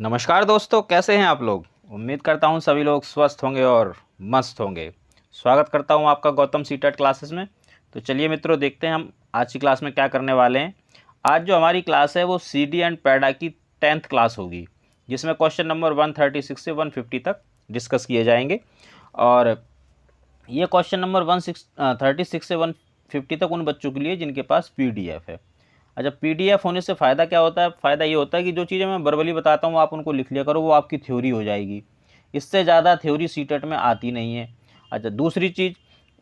नमस्कार दोस्तों, कैसे हैं आप लोग। उम्मीद करता हूं सभी लोग स्वस्थ होंगे और मस्त होंगे। स्वागत करता हूं आपका गौतम सीटेट क्लासेस में। तो चलिए मित्रों, देखते हैं हम आज की क्लास में क्या करने वाले हैं। आज जो हमारी क्लास है वो सीडी एंड पैडा की 10th क्लास होगी, जिसमें क्वेश्चन नंबर 136 से 150 तक डिस्कस किए जाएंगे। और ये क्वेश्चन नंबर 136 से 150 तक उन बच्चों के लिए जिनके पास PDF है। अच्छा, PDF होने से फ़ायदा क्या होता है? फ़ायदा ये होता है कि जो चीज़ें मैं वर्बली बताता हूँ आप उनको लिख लिया करो, वो आपकी थ्योरी हो जाएगी। इससे ज़्यादा थ्योरी सीटेट में आती नहीं है। अच्छा, दूसरी चीज़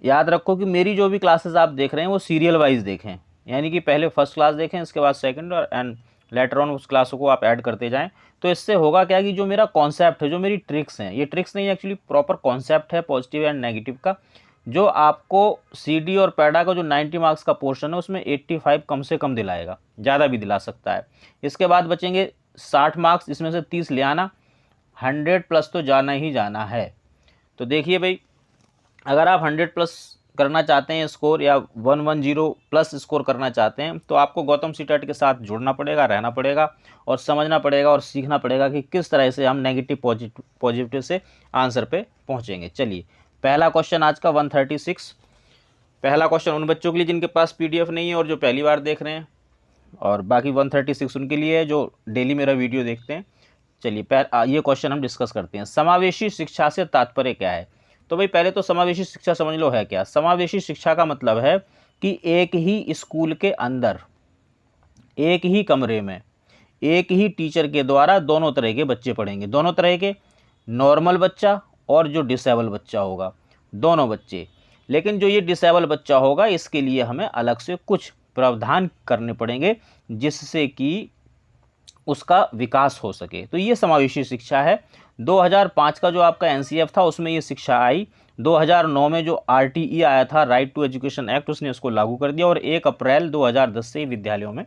याद रखो कि मेरी जो भी क्लासेस आप देख रहे हैं वो सीरियल वाइज देखें, यानी कि पहले फर्स्ट क्लास देखें, इसके बाद सेकंड और एंड लेटर ऑन उस क्लासों को आप ऐड करते जाएं। तो इससे होगा क्या कि जो मेरा कॉन्सेप्ट है, जो मेरी ट्रिक्स हैं, ये ट्रिक्स नहीं एक्चुअली प्रॉपर कॉन्सेप्ट है पॉजिटिव एंड नेगेटिव का, जो आपको सीडी और पैडा का जो 90 मार्क्स का पोर्शन है उसमें 85 कम से कम दिलाएगा, ज़्यादा भी दिला सकता है। इसके बाद बचेंगे 60 मार्क्स, इसमें से 30 ले आना, 100 प्लस तो जाना ही जाना है। तो देखिए भाई, अगर आप 100 प्लस करना चाहते हैं स्कोर, या 110 प्लस स्कोर करना चाहते हैं, तो आपको गौतम सीटेट के साथ जुड़ना पड़ेगा, रहना पड़ेगा और समझना पड़ेगा और सीखना पड़ेगा कि किस तरह से हम नेगेटिव पॉजिटिव से आंसर पे पहुंचेंगे। चलिए, पहला क्वेश्चन आज का 136। पहला क्वेश्चन उन बच्चों के लिए जिनके पास PDF नहीं है और जो पहली बार देख रहे हैं, और बाकी 136 उनके लिए है जो डेली मेरा वीडियो देखते हैं। चलिए ये क्वेश्चन हम डिस्कस करते हैं। समावेशी शिक्षा से तात्पर्य क्या है? तो भाई पहले तो समावेशी शिक्षा समझ लो है क्या। समावेशी शिक्षा का मतलब है कि एक ही स्कूल के अंदर, एक ही कमरे में, एक ही टीचर के द्वारा दोनों तरह के बच्चे पढ़ेंगे। दोनों तरह के, नॉर्मल बच्चा और जो डिसेबल बच्चा होगा, दोनों बच्चे। लेकिन जो ये डिसेबल बच्चा होगा इसके लिए हमें अलग से कुछ प्रावधान करने पड़ेंगे जिससे कि उसका विकास हो सके। तो ये समावेशी शिक्षा है। 2005 का जो आपका NCF था उसमें ये शिक्षा आई। 2009 में जो RTE आया था, राइट टू एजुकेशन एक्ट, उसने उसको लागू कर दिया और 1 अप्रैल 2010 से विद्यालयों में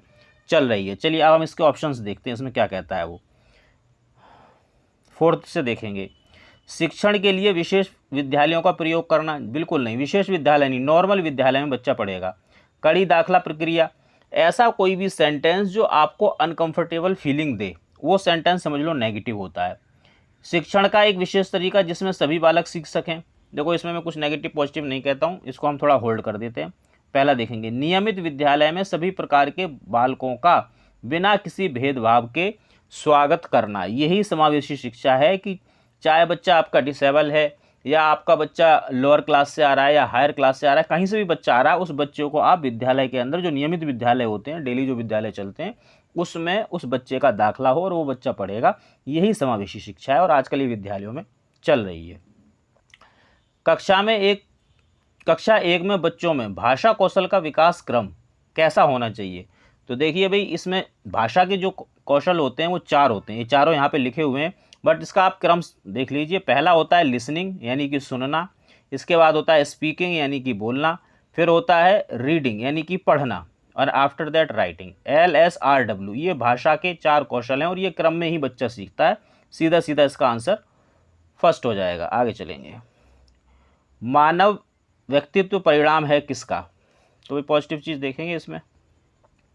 चल रही है। चलिए अब हम इसके ऑप्शंस देखते हैं, इसमें क्या कहता है वो। फोर्थ से देखेंगे, शिक्षण के लिए विशेष विद्यालयों का प्रयोग करना। बिल्कुल नहीं, विशेष विद्यालय नहीं, नॉर्मल विद्यालय में बच्चा पढ़ेगा। कड़ी दाखला प्रक्रिया, ऐसा कोई भी सेंटेंस जो आपको अनकंफर्टेबल फीलिंग दे, वो सेंटेंस समझ लो नेगेटिव होता है। शिक्षण का एक विशेष तरीका जिसमें सभी बालक सीख सकें। देखो इसमें मैं कुछ नेगेटिव पॉजिटिव नहीं कहता हूँ, इसको हम थोड़ा होल्ड कर देते हैं। पहला देखेंगे, नियमित विद्यालय में सभी प्रकार के बालकों का बिना किसी भेदभाव के स्वागत करना। यही समावेशी शिक्षा है कि चाहे बच्चा आपका डिसेबल है या आपका बच्चा लोअर क्लास से आ रहा है या हायर क्लास से आ रहा है, कहीं से भी बच्चा आ रहा है, उस बच्चे को आप विद्यालय के अंदर, जो नियमित विद्यालय होते हैं, डेली जो विद्यालय चलते हैं, उसमें उस बच्चे का दाखला हो और वो बच्चा पढ़ेगा। यही समावेशी शिक्षा है और आजकल ये विद्यालयों में चल रही है। कक्षा एक में बच्चों में भाषा कौशल का विकास क्रम कैसा होना चाहिए? तो देखिए भाई, इसमें भाषा के जो कौशल होते हैं वो 4 होते हैं, ये चारों यहाँ पे लिखे हुए हैं, बट इसका आप क्रम देख लीजिए। पहला होता है लिसनिंग यानी कि सुनना, इसके बाद होता है स्पीकिंग यानी कि बोलना, फिर होता है रीडिंग यानी कि पढ़ना, और आफ्टर दैट राइटिंग। LSRW, ये भाषा के 4 कौशल हैं और ये क्रम में ही बच्चा सीखता है। सीधा सीधा इसका आंसर फर्स्ट हो जाएगा। आगे चलेंगे, मानव व्यक्तित्व परिणाम है किसका? तो भी पॉजिटिव चीज़ देखेंगे इसमें।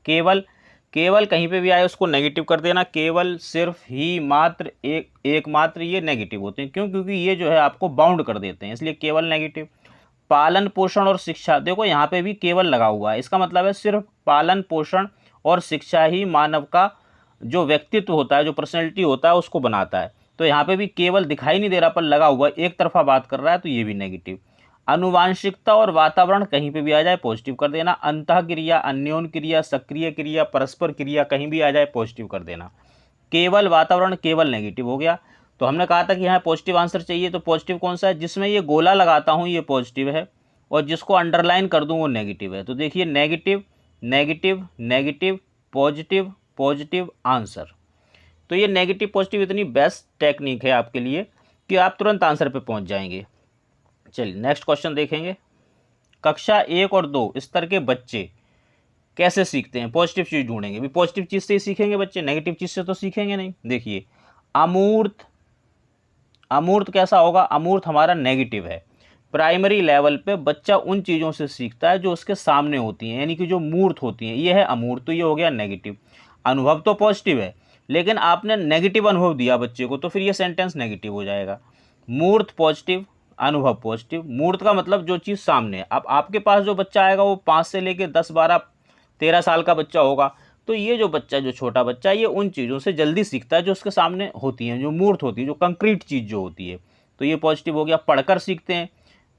केवल, केवल कहीं पे भी आए उसको नेगेटिव कर देना। केवल, सिर्फ, ही, मात्र, एकमात्र, ये नेगेटिव होते हैं। क्यों? क्योंकि ये जो है आपको बाउंड कर देते हैं, इसलिए केवल नेगेटिव। पालन पोषण और शिक्षा, देखो यहाँ पे भी केवल लगा हुआ है, इसका मतलब है सिर्फ पालन पोषण और शिक्षा ही मानव का जो व्यक्तित्व होता है, जो पर्सनैलिटी होता है, उसको बनाता है। तो यहाँ पे भी केवल दिखाई नहीं दे रहा पर लगा हुआ है, एक तरफा बात कर रहा है, तो ये भी नेगेटिव। अनुवांशिकता और वातावरण, कहीं पे भी आ जाए पॉजिटिव कर देना। अंतः क्रिया, अन्योन क्रिया, सक्रिय क्रिया, परस्पर क्रिया, कहीं भी आ जाए पॉजिटिव कर देना। केवल, वातावरण, केवल नेगेटिव हो गया। तो हमने कहा था कि यहाँ पॉजिटिव आंसर चाहिए, तो पॉजिटिव कौन सा है? जिसमें ये गोला लगाता हूँ ये पॉजिटिव है और जिसको अंडरलाइन कर दूँ वो नेगेटिव है। तो देखिए, negative, negative, negative, positive, positive, answer. तो ये नेगेटिव पॉजिटिव इतनी बेस्ट टेक्निक है आपके लिए कि आप तुरंत आंसर पे पहुंच जाएंगे। चलिए नेक्स्ट क्वेश्चन देखेंगे। कक्षा 1 और 2 स्तर के बच्चे कैसे सीखते हैं? पॉजिटिव चीज़ ढूंढेंगे भी, पॉजिटिव चीज़ से ही सीखेंगे बच्चे, नेगेटिव चीज़ से तो सीखेंगे नहीं। देखिए, अमूर्त, अमूर्त कैसा होगा? अमूर्त हमारा नेगेटिव है। प्राइमरी लेवल पे बच्चा उन चीज़ों से सीखता है जो उसके सामने होती हैं, यानी कि जो मूर्त होती हैं, ये है अमूर्त, तो ये हो गया नेगेटिव। अनुभव तो पॉजिटिव है, लेकिन आपने नेगेटिव अनुभव दिया बच्चे को, तो फिर ये सेंटेंस नेगेटिव हो जाएगा। मूर्त पॉजिटिव, अनुभव पॉजिटिव। मूर्त का मतलब जो चीज़ सामने है। अब आपके पास जो बच्चा आएगा वो 5 से लेकर 10, 12, 13 साल का बच्चा होगा, तो ये जो बच्चा, जो छोटा बच्चा है, ये उन चीज़ों से जल्दी सीखता है जो उसके सामने होती हैं, जो मूर्त होती है, जो कंक्रीट चीज़ जो होती है। तो ये पॉजिटिव हो गया। पढ़कर सीखते हैं,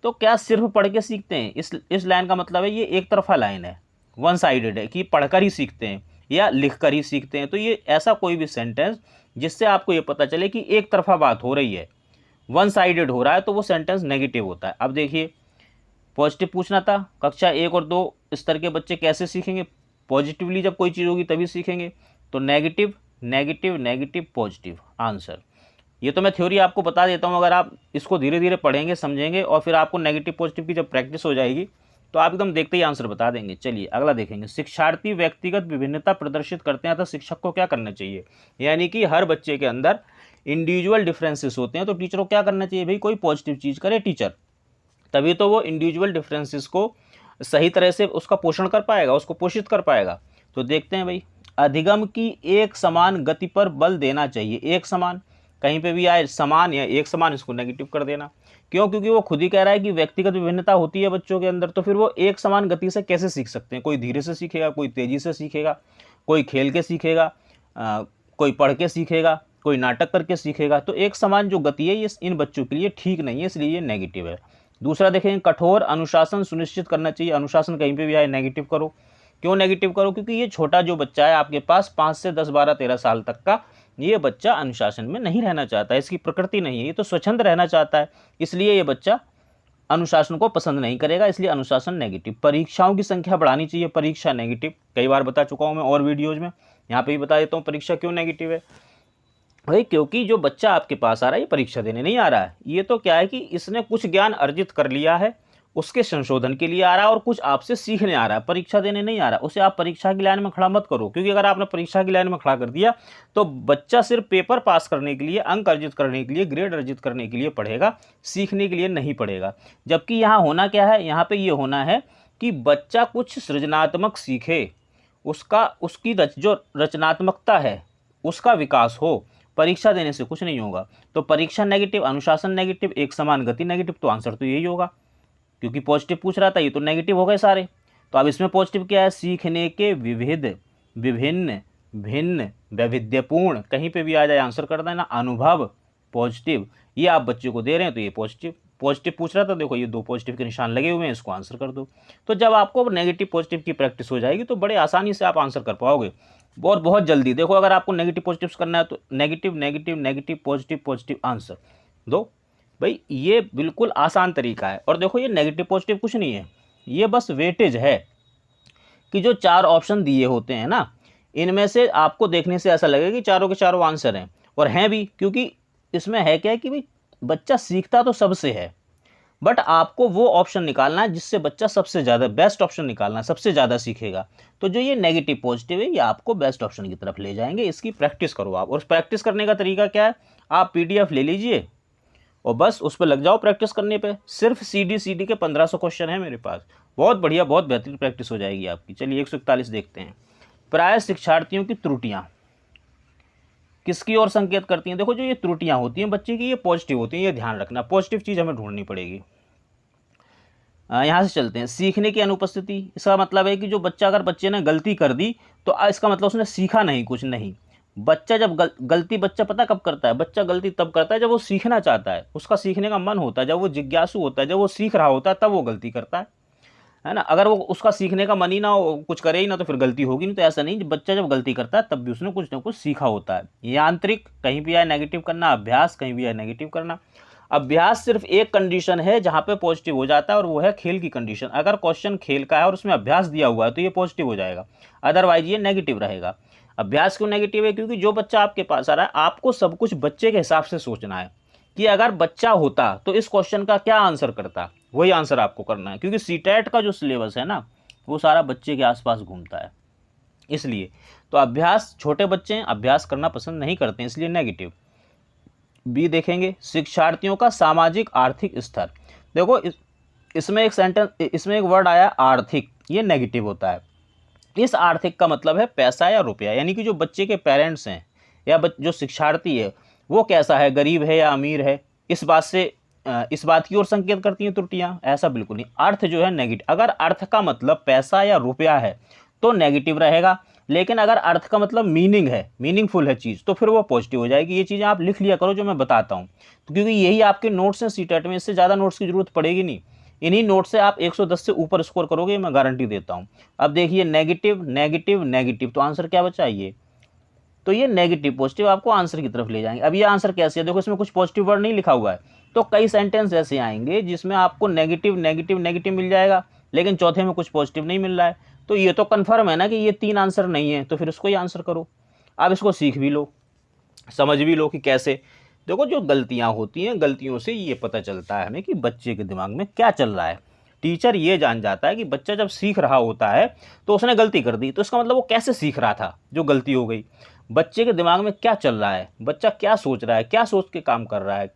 तो क्या सिर्फ पढ़ के सीखते हैं? इस लाइन का मतलब है ये एक तरफा लाइन है, वन साइडेड है, कि पढ़कर ही सीखते हैं या लिख कर ही सीखते हैं। तो ये ऐसा कोई भी सेंटेंस जिससे आपको ये पता चले कि एक तरफा बात हो रही है, वन साइडेड हो रहा है, तो वो सेंटेंस नेगेटिव होता है। अब देखिए, पॉजिटिव पूछना था, कक्षा 1 और 2 स्तर के बच्चे कैसे सीखेंगे? पॉजिटिवली जब कोई चीज़ होगी तभी सीखेंगे। तो negative, negative, negative, positive answer. ये तो मैं थ्योरी आपको बता देता हूँ, अगर आप इसको धीरे धीरे पढ़ेंगे, समझेंगे, और फिर आपको नेगेटिव पॉजिटिव की जब प्रैक्टिस हो जाएगी तो आप एकदम देखते ही आंसर बता देंगे। चलिए अगला देखेंगे। शिक्षार्थी व्यक्तिगत विभिन्नता प्रदर्शित करते हैं तो शिक्षक को क्या करना चाहिए? यानी कि हर बच्चे के अंदर इंडिविजुअल डिफरेंसेस होते हैं, तो टीचर को क्या करना चाहिए भाई? कोई पॉजिटिव चीज़ करे टीचर, तभी तो वो इंडिविजुअल डिफरेंसेस को सही तरह से उसका पोषण कर पाएगा, उसको पोषित कर पाएगा। तो देखते हैं भाई, अधिगम की एक समान गति पर बल देना चाहिए। एक समान, कहीं पे भी आए समान या एक समान, इसको नेगेटिव कर देना। क्यों? क्योंकि वो खुद ही कह रहा है कि व्यक्तिगत विभिन्नता होती है बच्चों के अंदर, तो फिर वो एक समान गति से कैसे सीख सकते हैं? कोई धीरे से सीखेगा, कोई तेजी से सीखेगा, कोई खेल के सीखेगा, कोई पढ़ के सीखेगा, कोई नाटक करके सीखेगा। तो एक समान जो गति है ये इन बच्चों के लिए ठीक नहीं है, इसलिए ये नेगेटिव है। दूसरा देखें, कठोर अनुशासन सुनिश्चित करना चाहिए। अनुशासन कहीं पे भी आए नेगेटिव करो। क्यों नेगेटिव करो? क्योंकि ये छोटा जो बच्चा है आपके पास 5 से 10, 12, 13 साल तक का, ये बच्चा अनुशासन में नहीं रहना चाहता है, इसकी प्रकृति नहीं है, ये तो स्वच्छंद रहना चाहता है, इसलिए ये बच्चा अनुशासन को पसंद नहीं करेगा, इसलिए अनुशासन नेगेटिव। परीक्षाओं की संख्या बढ़ानी चाहिए, परीक्षा नेगेटिव। कई बार बता चुका हूँ मैं और वीडियोज़ में, यहाँ पे भी बता देता हूँ परीक्षा क्यों नेगेटिव है भाई। क्योंकि जो बच्चा आपके पास आ रहा है ये परीक्षा देने नहीं आ रहा है, ये तो क्या है कि इसने कुछ ज्ञान अर्जित कर लिया है, उसके संशोधन के लिए आ रहा है, और कुछ आपसे सीखने आ रहा है, परीक्षा देने नहीं आ रहा है। उसे आप परीक्षा की लाइन में खड़ा मत करो, क्योंकि अगर आपने परीक्षा की लाइन में खड़ा कर दिया तो बच्चा सिर्फ पेपर पास करने के लिए, अंक अर्जित करने के लिए, ग्रेड अर्जित करने के लिए पढ़ेगा, सीखने के लिए नहीं पढ़ेगा। जबकि यहाँ होना क्या है? यहाँ पर ये होना है कि बच्चा कुछ सृजनात्मक सीखे, उसकी जो रचनात्मकता है उसका विकास हो। परीक्षा देने से कुछ नहीं होगा। तो परीक्षा नेगेटिव, अनुशासन नेगेटिव, एक समान गति नेगेटिव, तो आंसर तो यही होगा। क्योंकि पॉजिटिव पूछ रहा था, ये तो नेगेटिव हो गए सारे। तो अब इसमें पॉजिटिव क्या है? सीखने के विविध, विभिन्न, भिन्न, वैविध्यपूर्ण, कहीं पे भी आ जाए आंसर कर देना। अनुभव पॉजिटिव, ये आप बच्चे को दे रहे हैं तो ये पॉजिटिव। पॉजिटिव पूछ रहा था, देखो ये 2 पॉजिटिव के निशान लगे हुए हैं, इसको आंसर कर दो। तो जब आपको नेगेटिव पॉजिटिव की प्रैक्टिस हो जाएगी तो बड़े आसानी से आप आंसर कर पाओगे, और बहुत जल्दी। देखो अगर आपको नेगेटिव पॉजिटिव करना है तो negative, negative, negative, positive, positive answer दो भाई, ये बिल्कुल आसान तरीका है। और देखो ये नेगेटिव पॉजिटिव कुछ नहीं है, ये बस वेटेज है कि जो 4 ऑप्शन दिए होते हैं ना, इनमें से आपको देखने से ऐसा लगेगा कि चारों के चारों आंसर हैं, और हैं भी। क्योंकि इसमें है क्या है कि भाई बच्चा सीखता तो सबसे है, बट आपको वो ऑप्शन निकालना है जिससे बच्चा सबसे ज़्यादा, बेस्ट ऑप्शन निकालना है, सबसे ज़्यादा सीखेगा। तो जो ये नेगेटिव पॉजिटिव है ये आपको बेस्ट ऑप्शन की तरफ ले जाएंगे। इसकी प्रैक्टिस करो आप। और प्रैक्टिस करने का तरीका क्या है? आप PDF ले लीजिए और बस उस पर लग जाओ प्रैक्टिस करने पे। सिर्फ CD के 1500 क्वेश्चन है मेरे पास, बहुत बढ़िया, बहुत बेहतरीन प्रैक्टिस हो जाएगी आपकी। चलिए 141 देखते हैं। प्राय शिक्षार्थियों की त्रुटियाँ किसकी ओर संकेत करती हैं? देखो जो ये त्रुटियाँ होती हैं बच्चे की, ये पॉजिटिव होती हैं, ये ध्यान रखना। पॉजिटिव चीज़ हमें ढूंढनी पड़ेगी। यहाँ से चलते हैं। सीखने की अनुपस्थिति, इसका मतलब है कि जो बच्चा, अगर बच्चे ने गलती कर दी तो इसका मतलब उसने सीखा नहीं, कुछ नहीं। बच्चा जब गलती बच्चा पता कब करता है? बच्चा गलती तब करता है जब वो सीखना चाहता है, उसका सीखने का मन होता है, जब वो जिज्ञासु होता है, जब वो सीख रहा होता है, तब वो गलती करता है ना। अगर वो उसका सीखने का मन ही ना हो, कुछ करे ही ना, तो फिर गलती होगी नहीं। तो ऐसा नहीं, बच्चा जब गलती करता है तब भी उसने कुछ ना कुछ सीखा होता है। यांत्रिक, कहीं भी आए नेगेटिव करना। अभ्यास, कहीं भी आए नेगेटिव करना। अभ्यास सिर्फ एक कंडीशन है जहाँ पे पॉजिटिव हो जाता है, और वो है खेल की कंडीशन। अगर क्वेश्चन खेल का है और उसमें अभ्यास दिया हुआ है तो ये पॉजिटिव हो जाएगा, अदरवाइज ये नेगेटिव रहेगा। अभ्यास क्यों नेगेटिव है? क्योंकि जो बच्चा आपके पास आ रहा है, आपको सब कुछ बच्चे के हिसाब से सोचना है कि अगर बच्चा होता तो इस क्वेश्चन का क्या आंसर करता, वही आंसर आपको करना है। क्योंकि सीटेट का जो सिलेबस है ना, वो सारा बच्चे के आसपास घूमता है, इसलिए। तो अभ्यास, छोटे बच्चे अभ्यास करना पसंद नहीं करते हैं, इसलिए नेगेटिव। बी देखेंगे, शिक्षार्थियों का सामाजिक आर्थिक स्तर। देखो इसमें एक सेंटेंस, इसमें एक वर्ड आया आर्थिक, ये नेगेटिव होता है। इस आर्थिक का मतलब है पैसा या रुपया, यानी कि जो बच्चे के पेरेंट्स हैं या जो शिक्षार्थी है वो कैसा है, गरीब है या अमीर है, इस बात की ओर संकेत करती हैं त्रुटियां? ऐसा बिल्कुल नहीं। अर्थ जो है नेगेटिव, अगर अर्थ का मतलब पैसा या रुपया है तो नेगेटिव रहेगा, लेकिन अगर अर्थ का मतलब मीनिंग है, मीनिंगफुल है चीज़, तो फिर वो पॉजिटिव हो जाएगी। ये चीज़ें आप लिख लिया करो जो मैं बताता हूँ, तो क्योंकि यही आपके नोट्स हैं सीटेट में, इससे ज़्यादा नोट्स की जरूरत पड़ेगी नहीं। इन्हीं नोट से आप 110 से ऊपर स्कोर करोगे, मैं गारंटी देता हूँ। अब देखिए नेगेटिव नेगेटिव नेगेटिव, तो आंसर क्या बचा ये? तो ये नेगेटिव पॉजिटिव आपको आंसर की तरफ ले जाएंगे। अब ये आंसर कैसे है, देखो इसमें कुछ पॉजिटिव वर्ड नहीं लिखा हुआ है, तो कई सेंटेंस ऐसे आएंगे जिसमें आपको नेगेटिव नेगेटिव नेगेटिव मिल जाएगा, लेकिन चौथे में कुछ पॉजिटिव नहीं मिल रहा है। तो ये तो कन्फर्म है ना कि ये 3 आंसर नहीं है, तो फिर इसको ही आंसर करो। अब इसको सीख भी लो, समझ भी लो कि कैसे। देखो जो गलतियां होती हैं, गलतियों से ये पता चलता है हमें कि बच्चे के दिमाग में क्या चल रहा है। टीचर ये जान जाता है कि बच्चा जब सीख रहा होता है तो उसने गलती कर दी, तो इसका मतलब वो कैसे सीख रहा था जो गलती हो गई। बच्चे के दिमाग में क्या चल रहा है, बच्चा क्या सोच रहा है, क्या सोच के काम कर रहा है,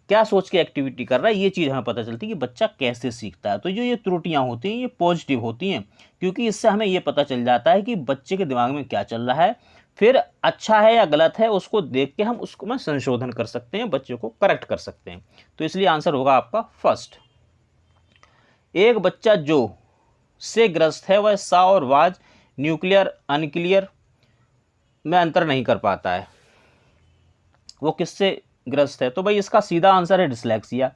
क्या सोच के एक्टिविटी कर रहा है, ये चीज़ हमें पता चलती है कि बच्चा कैसे सीखता है। तो जो ये त्रुटियां होती हैं ये पॉजिटिव होती हैं, क्योंकि इससे हमें ये पता चल जाता है कि बच्चे के दिमाग में क्या चल रहा है। फिर अच्छा है या गलत है उसको देख के हम उसको में संशोधन कर सकते हैं, बच्चे को करेक्ट कर सकते हैं। तो इसलिए आंसर होगा आपका फर्स्ट। एक बच्चा जो से ग्रस्त है वह सा और वाज, न्यूक्लियर अनक्लियर में अंतर नहीं कर पाता है, वो किससे ग्रस्त है? तो भाई इसका सीधा आंसर है डिसलेक्सिया।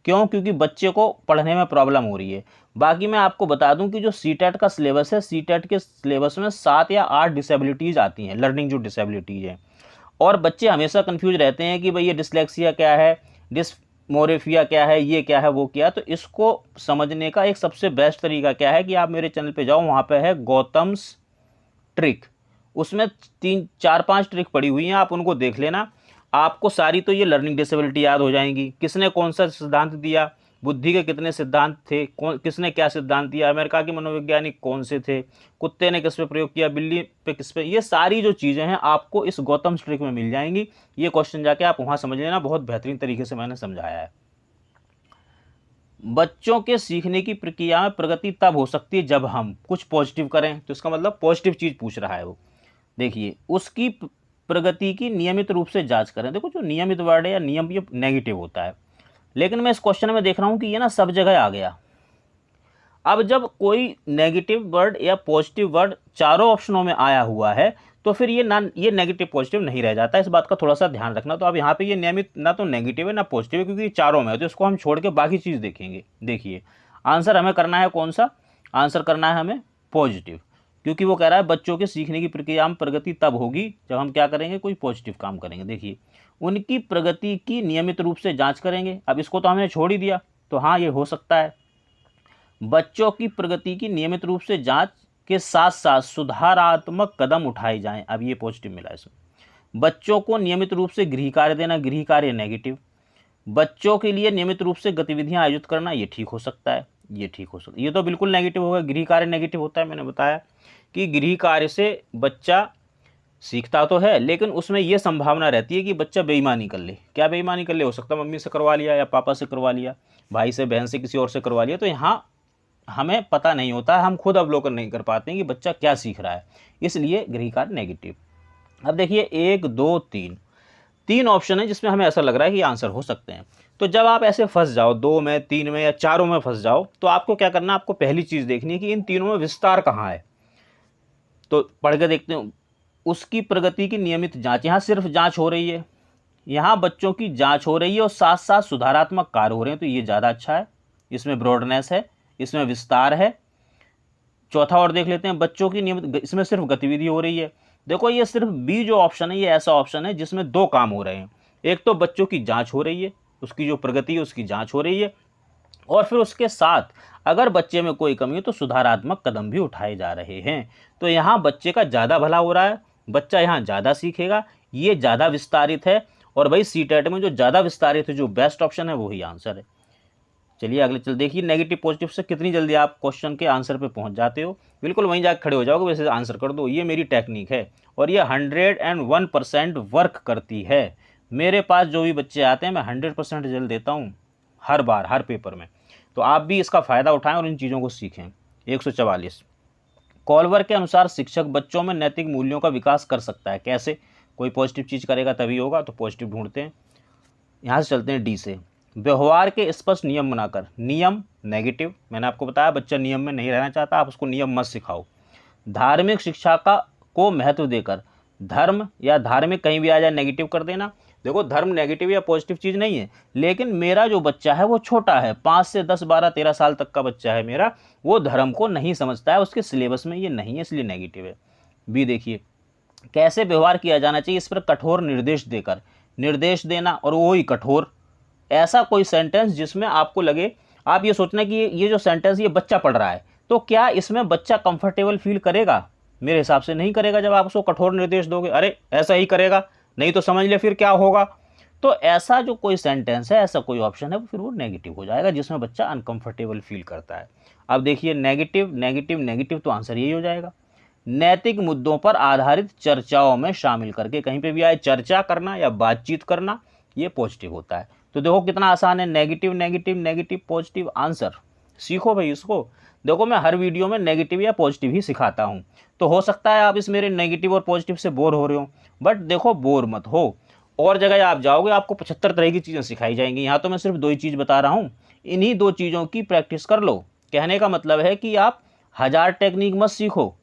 क्यों? क्योंकि बच्चे को पढ़ने में प्रॉब्लम हो रही है। बाकी मैं आपको बता दूं कि जो सीटेट का सिलेबस है, सीटेट के सिलेबस में 7 या 8 डिसेबिलिटीज़ आती हैं, लर्निंग जो डिसेबिलिटीज़ है। और बच्चे हमेशा कंफ्यूज रहते हैं कि भाई ये डिसलेक्सिया क्या है, डिस्मोरेफिया क्या है, ये क्या है, वो क्या है। तो इसको समझने का एक सबसे बेस्ट तरीका क्या है कि आप मेरे चैनल पे जाओ, वहाँ पे है गौतम्स ट्रिक, उसमें 3 4 5 ट्रिक पड़ी हुई हैं, आप उनको देख लेना। आपको सारी तो ये लर्निंग डिसेबिलिटी याद हो जाएंगी। किसने कौन सा सिद्धांत दिया, बुद्धि के कितने सिद्धांत थे, कौन किसने क्या सिद्धांत दिया, अमेरिका के मनोवैज्ञानिक कौन से थे, कुत्ते ने किस पे प्रयोग किया, बिल्ली पे किस पे, ये सारी जो चीज़ें हैं आपको इस गौतम ट्रिक में मिल जाएंगी। ये क्वेश्चन जाके आप वहाँ समझ लेना, बहुत बेहतरीन तरीके से मैंने समझाया है। बच्चों के सीखने की प्रक्रिया में प्रगति तब हो सकती है जब हम कुछ पॉजिटिव करें, तो इसका मतलब पॉजिटिव चीज़ पूछ रहा है वो। देखिए उसकी प्रगति की नियमित रूप से जांच करें। देखो जो नियमित वर्ड है या नियम, ये नेगेटिव होता है, लेकिन मैं इस क्वेश्चन में देख रहा हूँ कि ये ना सब जगह आ गया। अब जब कोई नेगेटिव वर्ड या पॉजिटिव वर्ड चारों ऑप्शनों में आया हुआ है, तो फिर ये नेगेटिव पॉजिटिव नहीं रह जाता। इस बात का थोड़ा सा ध्यान रखना। तो अब यहाँ पे ये नियमित ना तो नेगेटिव है ना पॉजिटिव है, क्योंकि ये चारों में है, तो इसको हम छोड़ के बाकी चीज़ देखेंगे। देखिए आंसर हमें करना है कौन सा? आंसर करना है हमें पॉजिटिव, क्योंकि वो कह रहा है बच्चों के सीखने की प्रक्रिया में प्रगति तब होगी जब हम क्या करेंगे, कोई पॉजिटिव काम करेंगे। देखिए उनकी प्रगति की नियमित रूप से जाँच करेंगे। अब इसको तो हमने छोड़ ही दिया, तो हाँ ये हो सकता है। बच्चों की प्रगति की नियमित रूप से जांच के साथ साथ सुधारात्मक कदम उठाए जाएं। अब ये पॉजिटिव मिला इसमें। बच्चों को नियमित रूप से गृह कार्य देना, गृह कार्य नेगेटिव। बच्चों के लिए नियमित रूप से गतिविधियां आयोजित करना, ये ठीक हो सकता है, ये ठीक हो सकता है। ये तो बिल्कुल नेगेटिव होगा, गृह कार्य नेगेटिव होता है। मैंने बताया कि गृह कार्य से बच्चा सीखता तो है, लेकिन उसमें यह संभावना रहती है कि बच्चा बेईमानी कर ले। क्या बेईमानी कर ले? हो सकता है मम्मी से करवा लिया या पापा से करवा लिया, भाई से, बहन से, किसी और से करवा लिया। तो यहाँ हमें पता नहीं होता, हम खुद अवलोकन नहीं कर पाते हैं कि बच्चा क्या सीख रहा है, इसलिए गृह कार्य नेगेटिव। अब देखिए 1 2 3 ऑप्शन है जिसमें हमें ऐसा लग रहा है कि आंसर हो सकते हैं। तो जब आप ऐसे फंस जाओ 2 में, 3 में या चारों में फंस जाओ, तो आपको क्या करना है? आपको पहली चीज़ देखनी है कि इन तीनों में विस्तार कहाँ है। तो पढ़ के देखते हैं। उसकी प्रगति की नियमित जाँच, यहाँ सिर्फ जाँच हो रही है, यहाँ बच्चों की जाँच हो रही है और साथ साथ सुधारात्मक कार्य हो रहे हैं, तो ये ज़्यादा अच्छा है, इसमें ब्रॉडनेस है, इसमें विस्तार है। चौथा और देख लेते हैं, बच्चों की नियमित, इसमें सिर्फ गतिविधि हो रही है। देखो ये सिर्फ बी जो ऑप्शन है ये ऐसा ऑप्शन है जिसमें 2 काम हो रहे हैं। एक तो बच्चों की जांच हो रही है, उसकी जो प्रगति है उसकी जांच हो रही है, और फिर उसके साथ अगर बच्चे में कोई कमी है तो सुधारात्मक कदम भी उठाए जा रहे हैं। तो यहाँ बच्चे का ज़्यादा भला हो रहा है, बच्चा यहाँ ज़्यादा सीखेगा, ये ज़्यादा विस्तारित है। और भाई सीटेट में जो ज़्यादा विस्तारित है, जो बेस्ट ऑप्शन है, वही आंसर है। चलिए अगले चल देखिए नेगेटिव पॉजिटिव से कितनी जल्दी आप क्वेश्चन के आंसर पे पहुंच जाते हो। बिल्कुल वहीं जाकर खड़े हो जाओगे, वैसे आंसर कर दो। ये मेरी टेक्निक है और ये 101% वर्क करती है। मेरे पास जो भी बच्चे आते हैं मैं 100% रिजल्ट देता हूँ हर बार, हर पेपर में। तो आप भी इसका फ़ायदा उठाएं और इन चीज़ों को सीखें। 144 कॉलवर के अनुसार शिक्षक बच्चों में नैतिक मूल्यों का विकास कर सकता है। कैसे? कोई पॉजिटिव चीज़ करेगा तभी होगा, तो पॉजिटिव ढूंढते हैं। यहाँ से चलते हैं डी से। व्यवहार के स्पष्ट नियम बनाकर। नियम नेगेटिव, मैंने आपको बताया बच्चा नियम में नहीं रहना चाहता, आप उसको नियम मत सिखाओ। धार्मिक शिक्षा का को महत्व देकर। धर्म या धार्मिक कहीं भी आ जाए नेगेटिव कर देना। देखो धर्म नेगेटिव या पॉजिटिव चीज़ नहीं है, लेकिन मेरा जो बच्चा है वो छोटा है, 5 से 10 12 13 साल तक का बच्चा है मेरा, वो धर्म को नहीं समझता है, उसके सिलेबस में ये नहीं है, इसलिए नेगेटिव है। बी देखिए, कैसे व्यवहार किया जाना चाहिए इस पर कठोर निर्देश देकर। निर्देश देना और वो ही कठोर, ऐसा कोई सेंटेंस जिसमें आपको लगे, आप ये सोचना कि ये जो सेंटेंस ये बच्चा पढ़ रहा है, तो क्या इसमें बच्चा कंफर्टेबल फील करेगा? मेरे हिसाब से नहीं करेगा। जब आप उसको कठोर निर्देश दोगे, अरे ऐसा ही करेगा, नहीं तो समझ ले फिर क्या होगा। तो ऐसा जो कोई सेंटेंस है, ऐसा कोई ऑप्शन है, फिर वो नेगेटिव हो जाएगा, जिसमें बच्चा अनकंफर्टेबल फील करता है। अब देखिए नेगेटिव नेगेटिव नेगेटिव, तो आंसर यही हो जाएगा। नैतिक मुद्दों पर आधारित चर्चाओं में शामिल करके, कहीं पे भी आए चर्चा करना या बातचीत करना, ये पॉजिटिव होता है। तो देखो कितना आसान है, negative negative negative positive answer. सीखो भाई इसको। देखो मैं हर वीडियो में नेगेटिव या पॉजिटिव ही सिखाता हूँ, तो हो सकता है आप इस मेरे नेगेटिव और पॉजिटिव से बोर हो रहे हो, बट देखो बोर मत हो। और जगह आप जाओगे आपको 75 तरह की चीज़ें सिखाई जाएंगी, यहाँ तो मैं सिर्फ 2 ही चीज़ बता रहा हूँ। इन्हीं 2 चीज़ों की प्रैक्टिस कर लो। कहने का मतलब है कि आप 1000 टेक्निक मत सीखो,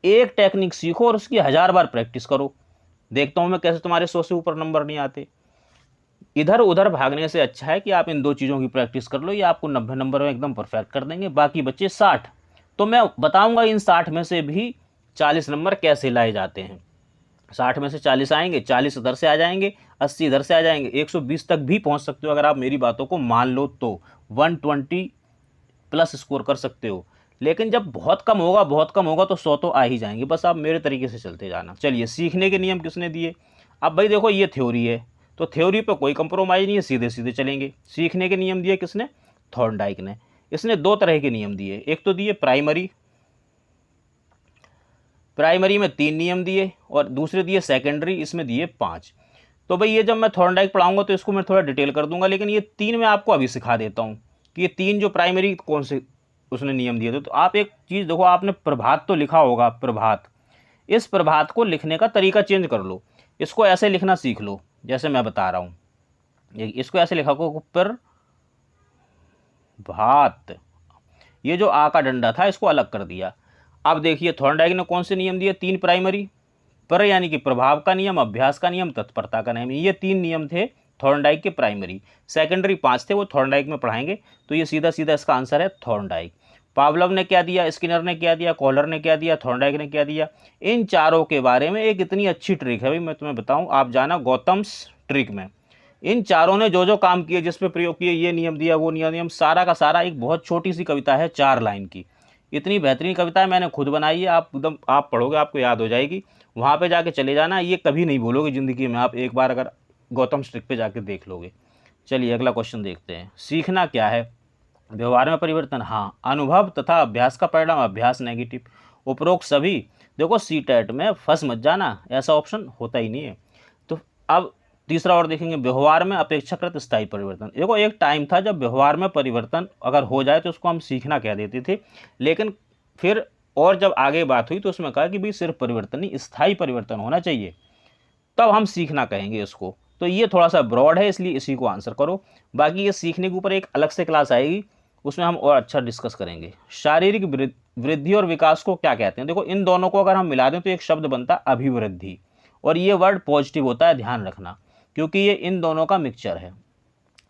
एक टेक्निक सीखो और उसकी 1000 बार प्रैक्टिस करो। देखता हूँ मैं कैसे तुम्हारे 100 से ऊपर नंबर नहीं आते। इधर उधर भागने से अच्छा है कि आप इन 2 चीज़ों की प्रैक्टिस कर लो, ये आपको 90 नंबर में एकदम परफेक्ट कर देंगे। बाकी बच्चे 60, तो मैं बताऊंगा इन 60 में से भी 40 नंबर कैसे लाए जाते हैं। 60 में से 40 आएंगे, 40 इधर से आ जाएंगे, 80 इधर से आ जाएंगे, 120 तक भी पहुंच सकते हो अगर आप मेरी बातों को मान लो तो। 120 प्लस स्कोर कर सकते हो। लेकिन जब बहुत कम होगा तो 100 तो आ ही जाएंगे। बस आप मेरे तरीके से चलते जाना। चलिए, सीखने के नियम किसने दिए? अब भाई देखो ये थ्योरी है, तो थ्योरी पे कोई कंप्रोमाइज़ नहीं है, सीधे सीधे चलेंगे। सीखने के नियम दिए किसने? थॉर्नडाइक ने। इसने 2 तरह के नियम दिए, एक तो दिए प्राइमरी में 3 नियम दिए, और दूसरे दिए सेकेंडरी, इसमें दिए 5। तो भाई ये जब मैं थॉर्नडाइक पढ़ाऊंगा तो इसको मैं थोड़ा डिटेल कर दूंगा, लेकिन ये 3 मैं आपको अभी सिखा देता हूँ कि ये 3 जो प्राइमरी कौन से उसने नियम दिए थे। तो आप एक चीज़ देखो, आपने प्रभात तो लिखा होगा, प्रभात, इस प्रभात को लिखने का तरीका चेंज कर लो। इसको ऐसे लिखना सीख लो जैसे मैं बता रहा हूँ। इसको ऐसे लिखा को प्रभात, ये जो आ का डंडा था इसको अलग कर दिया। अब देखिए थॉर्नडाइक ने कौन से नियम दिए? 3 प्राइमरी, पर यानी कि प्रभाव का नियम, अभ्यास का नियम, तत्परता का नियम, ये 3 नियम थे थॉर्नडाइक के प्राइमरी। सेकेंडरी 5 थे, वो थॉर्नडाइक में पढ़ाएंगे। तो ये सीधा सीधा इसका आंसर है थॉर्नडाइक। पावलव ने क्या दिया, स्किनर ने क्या दिया, कॉलर ने क्या दिया, थॉर्नडाइक ने क्या दिया। इन चारों के बारे में एक इतनी अच्छी ट्रिक है भाई, मैं तुम्हें बताऊं, आप जाना गौतम्स ट्रिक में। इन चारों ने जो जो काम किए, जिस पे प्रयोग किए, ये नियम दिया, वो नियम, सारा का सारा एक बहुत छोटी सी कविता है, 4 लाइन की। इतनी बेहतरीन कविता है, मैंने खुद बनाई है। आप एकदम आप पढ़ोगे आपको याद हो जाएगी। वहाँ पे जाके चले जाना, ये कभी नहीं भूलोगे ज़िंदगी में, आप एक बार अगर गौतम स्ट्रिक पे जाके देख लोगे। चलिए अगला क्वेश्चन देखते हैं। सीखना क्या है? व्यवहार में परिवर्तन, हाँ। अनुभव तथा अभ्यास का परिणाम, अभ्यास नेगेटिव। उपरोक्त सभी, देखो सीटेट में फंस मत जाना, ऐसा ऑप्शन होता ही नहीं है। तो अब तीसरा और देखेंगे, व्यवहार में अपेक्षाकृत स्थायी परिवर्तन। देखो एक टाइम था जब व्यवहार में परिवर्तन अगर हो जाए तो उसको हम सीखना कह देते थे, लेकिन फिर और जब आगे बात हुई तो उसमें कहा कि भाई सिर्फ परिवर्तन नहीं, स्थायी परिवर्तन होना चाहिए, तब हम सीखना कहेंगे इसको। तो ये थोड़ा सा ब्रॉड है, इसलिए इसी को आंसर करो। बाकी ये सीखने के ऊपर एक अलग से क्लास आएगी, उसमें हम और अच्छा डिस्कस करेंगे। शारीरिक वृद्धि और विकास को क्या कहते हैं? देखो इन दोनों को अगर हम मिला दें तो एक शब्द बनता है अभिवृद्धि, और ये वर्ड पॉजिटिव होता है, ध्यान रखना, क्योंकि ये इन दोनों का मिक्सचर है।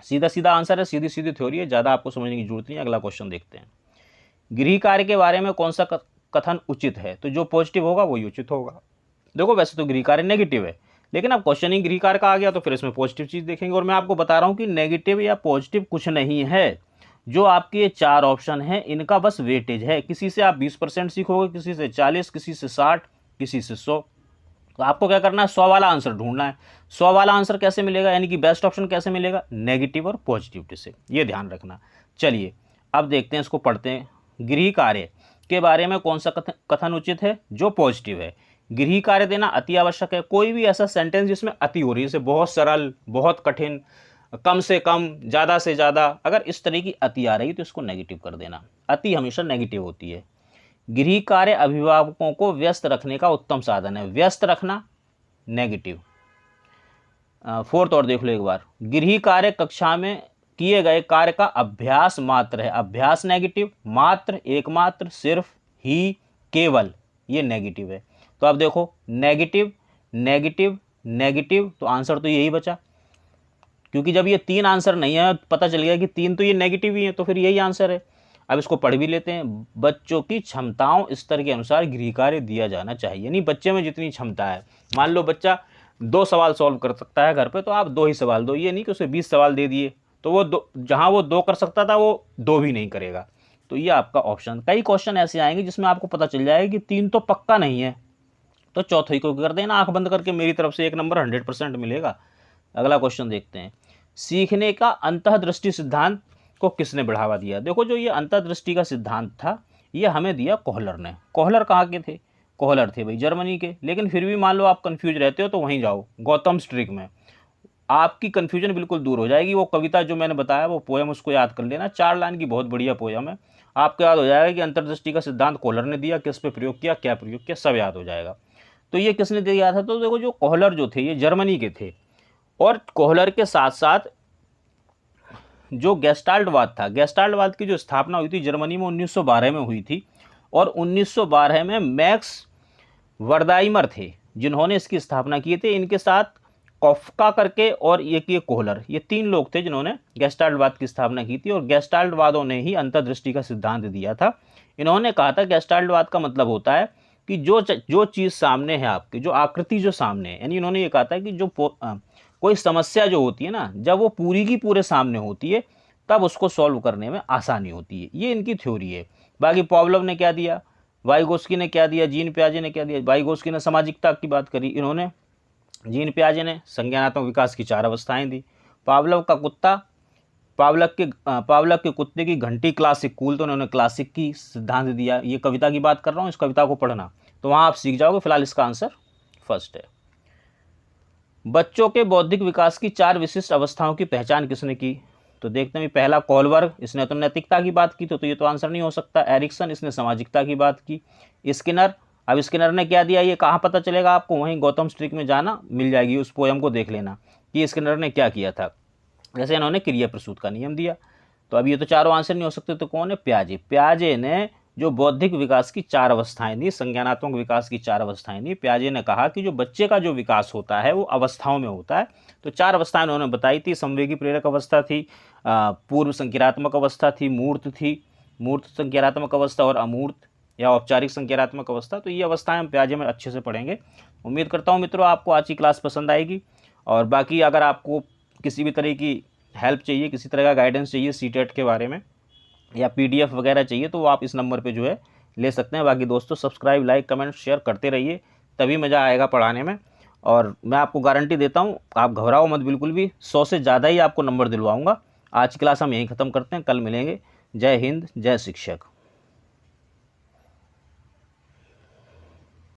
सीधा सीधा आंसर है, सीधी सीधी थ्योरी है, ज़्यादा आपको समझने की जरूरत नहीं है। अगला क्वेश्चन देखते हैं। गृह कार्य के बारे में कौन सा कथन उचित है? तो जो पॉजिटिव होगा वही उचित होगा। देखो वैसे तो गृह कार्य नेगेटिव है, लेकिन अब क्वेश्चन ही गृह कार्य का आ गया तो फिर इसमें पॉजिटिव चीज़ देखेंगे। और मैं आपको बता रहा हूँ कि नेगेटिव या पॉजिटिव कुछ नहीं है, जो आपके ये 4 ऑप्शन हैं इनका बस वेटेज है। किसी से आप 20% सीखोगे, किसी से 40, किसी से 60, किसी से 100। तो आपको क्या करना है? 100 वाला आंसर ढूंढना है। 100 वाला आंसर कैसे मिलेगा, यानी कि बेस्ट ऑप्शन कैसे मिलेगा? नेगेटिव और पॉजिटिव से, ये ध्यान रखना। चलिए अब देखते हैं, इसको पढ़ते हैं। गृह कार्य के बारे में कौन सा कथन उचित है? जो पॉजिटिव है। गृह कार्य देना अति आवश्यक है। कोई भी ऐसा सेंटेंस जिसमें अति हो रही है, जैसे बहुत सरल, बहुत कठिन, कम से कम, ज़्यादा से ज़्यादा, अगर इस तरह की अति आ रही तो इसको नेगेटिव कर देना। अति हमेशा नेगेटिव होती है। गृह कार्य अभिभावकों को व्यस्त रखने का उत्तम साधन है। व्यस्त रखना नेगेटिव। फोर्थ और देख लो एक बार, गृह कार्य कक्षा में किए गए कार्य का अभ्यास मात्र है। अभ्यास नेगेटिव, मात्र, एकमात्र, सिर्फ, ही, केवल, ये नेगेटिव है। तो अब देखो नेगेटिव नेगेटिव नेगेटिव, तो आंसर तो यही बचा, क्योंकि जब ये तीन आंसर नहीं है पता चल गया कि तीन तो ये नेगेटिव ही है, तो फिर यही आंसर है। अब इसको पढ़ भी लेते हैं। बच्चों की क्षमताओं स्तर के अनुसार गृह कार्य दिया जाना चाहिए, यानी बच्चे में जितनी क्षमता है। मान लो बच्चा 2 सवाल सॉल्व कर सकता है घर पे, तो आप 2 ही सवाल दो, ये नहीं कि उसे 20 सवाल दे दिए तो वो जहां वो 2 कर सकता था वो 2 भी नहीं करेगा। तो ये आपका ऑप्शन। कई क्वेश्चन ऐसे आएंगे जिसमें आपको पता चल जाएगा कि 3 तो पक्का नहीं है, तो चौथे को कर देना आंख बंद करके, मेरी तरफ से 1 नंबर 100% मिलेगा। अगला क्वेश्चन देखते हैं, सीखने का अंतःदृष्टि सिद्धांत को किसने बढ़ावा दिया। देखो जो ये अंतःदृष्टि का सिद्धांत था ये हमें दिया कोहलर ने। कोहलर कहाँ के थे? कोहलर थे भाई जर्मनी के। लेकिन फिर भी मान लो आप कंफ्यूज रहते हो तो वहीं जाओ गौतम स्ट्रिक में, आपकी कन्फ्यूजन बिल्कुल दूर हो जाएगी। वो कविता जो मैंने बताया वो पोएम उसको याद कर लेना, 4 लाइन की बहुत बढ़िया पोएम है। आपको याद हो जाएगा कि अंतर्दृष्टि का सिद्धांत कोहलर ने दिया, किस पे प्रयोग किया, क्या प्रयोग किया, सब याद हो जाएगा। तो ये किसने दिया था? तो देखो जो कोहलर जो थे ये जर्मनी के थे, और कोहलर के साथ साथ जो गेस्टाल्टवाद था, गेस्टाल्टवाद की जो स्थापना हुई थी जर्मनी में 1912 में हुई थी, और 1912 में मैक्स वर्दाइमर थे जिन्होंने इसकी स्थापना की थी। इनके साथ कॉफका करके और ये कोहलर, ये 3 लोग थे जिन्होंने गेस्टाल्टवाद की स्थापना की थी, और गेस्टाल्टवादों ने ही अंतर्दृष्टि का सिद्धांत दिया था। इन्होंने कहा था गेस्टाल्टवाद का मतलब होता है कि जो चीज़ सामने है आपकी, जो आकृति जो सामने है, यानी इन्होंने ये कहा था कि जो कोई समस्या जो होती है ना, जब वो पूरी की पूरे सामने होती है तब उसको सॉल्व करने में आसानी होती है। ये इनकी थ्योरी है। बाकी पॉवलोव ने क्या दिया, वाइगोस्की ने क्या दिया, जीन पियाजे ने क्या दिया। वाइगोस्की ने सामाजिकता की बात करी, इन्होंने जीन पियाजे ने संज्ञानात्मक विकास की 4 अवस्थाएं दी। पावलव का कुत्ता, पावलव के कुत्ते की घंटी क्लासिक कूल, तो उन्होंने क्लासिक की सिद्धांत दिया। ये कविता की बात कर रहा हूँ, इस कविता को पढ़ना तो वहाँ आप सीख जाओगे। फिलहाल इसका आंसर फर्स्ट है। बच्चों के बौद्धिक विकास की 4 विशिष्ट अवस्थाओं की पहचान किसने की? तो देखते हैं, पहला कोलबर्ग, इसने तो नैतिकता की बात की, तो ये तो आंसर नहीं हो सकता। एरिक्सन, इसने सामाजिकता की बात की। स्किनर, अब स्किनर ने क्या दिया ये कहाँ पता चलेगा आपको? वहीं गौतम स्ट्रिक में जाना मिल जाएगी, उस पोएम को देख लेना कि स्किनर ने क्या किया था। जैसे इन्होंने क्रिया प्रसूत का नियम दिया। तो अब ये तो चारों आंसर नहीं हो सकते, तो कौन है? पियाजे। पियाजे ने जो बौद्धिक विकास की 4 अवस्थाएं दी, संज्ञानात्मक विकास की 4 अवस्थाएं दी। पियाजे ने कहा कि जो बच्चे का जो विकास होता है वो अवस्थाओं में होता है। तो 4 अवस्थाएं उन्होंने बताई थी। संवेगी प्रेरक अवस्था थी, पूर्व संज्ञानात्मक अवस्था थी, मूर्त संज्ञानात्मक अवस्था, और अमूर्त या औपचारिक संज्ञानात्मक अवस्था। तो ये अवस्थाएं हम पियाजे में अच्छे से पढ़ेंगे। उम्मीद करता हूँ मित्रों आपको आज की क्लास पसंद आएगी। और बाकी अगर आपको किसी भी तरह की हेल्प चाहिए, किसी तरह का गाइडेंस चाहिए सीटेट के बारे में, या PDF वगैरह चाहिए, तो आप इस नंबर पे जो है ले सकते हैं। बाकी दोस्तों सब्सक्राइब, लाइक, कमेंट, शेयर करते रहिए, तभी मज़ा आएगा पढ़ाने में। और मैं आपको गारंटी देता हूँ, आप घबराओ मत बिल्कुल भी, 100 से ज़्यादा ही आपको नंबर दिलवाऊँगा। आज की क्लास हम यहीं ख़त्म करते हैं, कल मिलेंगे। जय हिंद, जय शिक्षक।